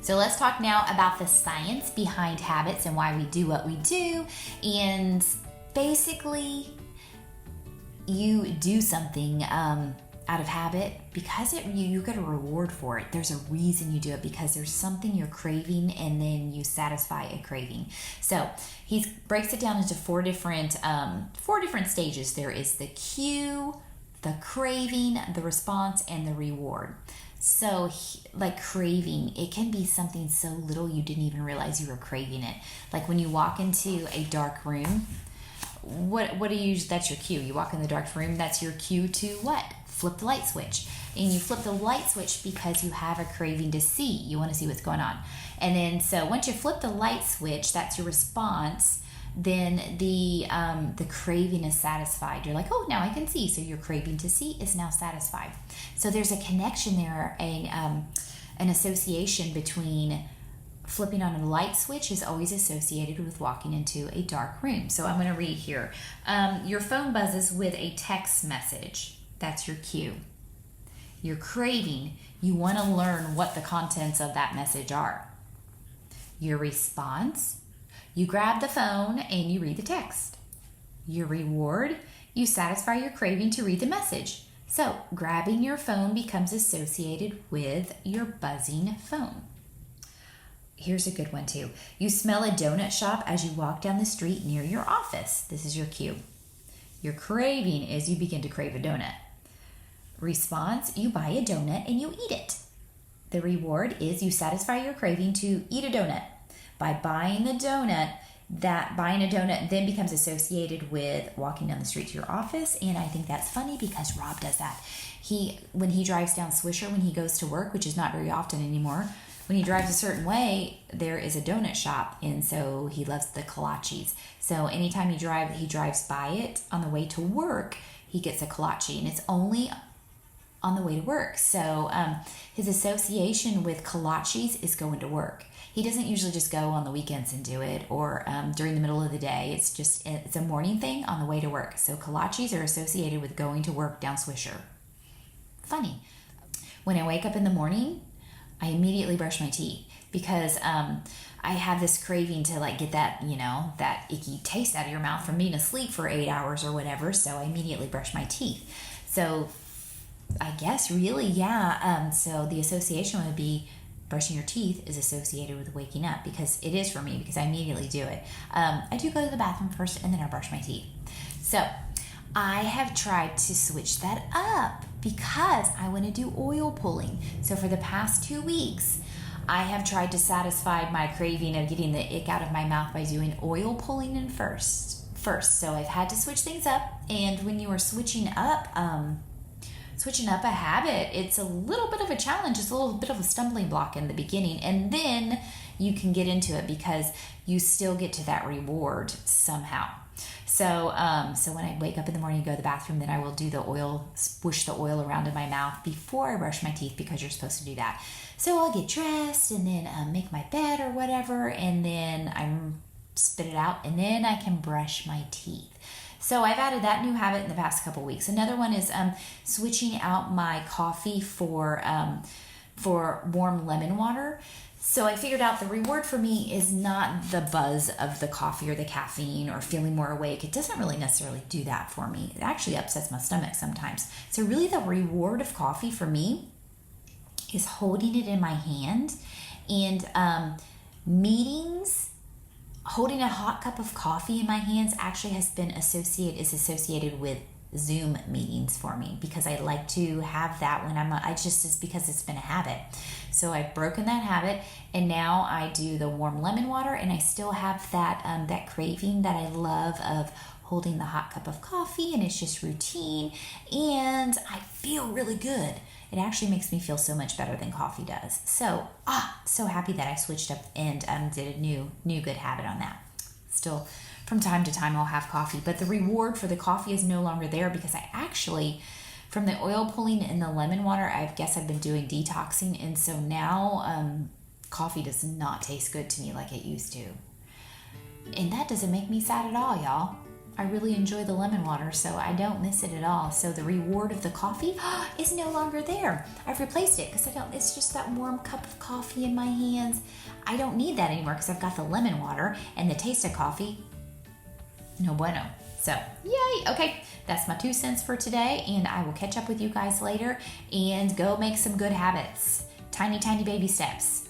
So let's talk now about the science behind habits and why we do what we do. And basically, you do something out of habit because you get a reward for it. There's a reason you do it, because there's something you're craving and then you satisfy a craving. So he breaks it down into four different stages. There is the cue, the craving, the response, and the reward. So like craving, it can be something so little you didn't even realize you were craving it. Like when you walk into a dark room, what do you use? That's your cue. You walk in the dark room, that's your cue to what? Flip the light switch. And you flip the light switch because you have a craving to see. You want to see what's going on. And then so once you flip the light switch, that's your response. Then the craving is satisfied. You're like, oh, now I can see. So your craving to see is now satisfied. So there's a connection there, an association between flipping on a light switch is always associated with walking into a dark room. So I'm going to read here. Your phone buzzes with a text message. That's your cue. Your craving, you want to learn what the contents of that message are. Your response, you grab the phone and you read the text. Your reward, you satisfy your craving to read the message. So grabbing your phone becomes associated with your buzzing phone. Here's a good one too. You smell a donut shop as you walk down the street near your office. This is your cue. Your craving is you begin to crave a donut. Response, you buy a donut and you eat it. The reward is you satisfy your craving to eat a donut. By buying the donut, buying a donut then becomes associated with walking down the street to your office. And I think that's funny because Rob does that. When he drives down Swisher, when he goes to work, which is not very often anymore, when he drives a certain way, there is a donut shop, and so he loves the kolaches. So anytime he drives by it on the way to work, he gets a kolache, and it's only on the way to work. So his association with kolaches is going to work. He doesn't usually just go on the weekends and do it, or during the middle of the day. It's a morning thing on the way to work. So kolaches are associated with going to work down Swisher. Funny. When I wake up in the morning, I immediately brush my teeth because I have this craving to like get that, that icky taste out of your mouth from being asleep for 8 hours or whatever. So I immediately brush my teeth. So I guess really, yeah. So the association would be brushing your teeth is associated with waking up, because it is for me, because I immediately do it. I do go to the bathroom first and then I brush my teeth. So I have tried to switch that up because I want to do oil pulling. So for the past 2 weeks, I have tried to satisfy my craving of getting the ick out of my mouth by doing oil pulling in first. So I've had to switch things up. And when you are switching up a habit, it's a little bit of a challenge. It's a little bit of a stumbling block in the beginning. And then you can get into it because you still get to that reward somehow. So when I wake up in the morning and go to the bathroom, then I will do the oil, swish the oil around in my mouth before I brush my teeth, because you're supposed to do that. So I'll get dressed and then make my bed or whatever, and then I spit it out, and then I can brush my teeth. So I've added that new habit in the past couple weeks. Another one is switching out my coffee for warm lemon water. So I figured out the reward for me is not the buzz of the coffee or the caffeine or feeling more awake. It doesn't really necessarily do that for me. It actually upsets my stomach sometimes. So really the reward of coffee for me is holding it in my hand, and meetings, holding a hot cup of coffee in my hands actually is associated with Zoom meetings for me, because I like to have that when it's because it's been a habit. So I've broken that habit, and now I do the warm lemon water, and I still have that craving that I love of holding the hot cup of coffee, and it's just routine, and I feel really good. It actually makes me feel so much better than coffee does. So, so happy that I switched up and did a new good habit on that. Still, from time to time, I'll have coffee, but the reward for the coffee is no longer there, because I actually, from the oil pulling and the lemon water, I guess I've been doing detoxing, and so now coffee does not taste good to me like it used to. And that doesn't make me sad at all, y'all. I really enjoy the lemon water, so I don't miss it at all. So the reward of the coffee is no longer there. I've replaced it because it's just that warm cup of coffee in my hands. I don't need that anymore because I've got the lemon water, and the taste of coffee, no bueno. So, yay! Okay, that's my 2 cents for today, and I will catch up with you guys later and go make some good habits. Tiny, tiny baby steps.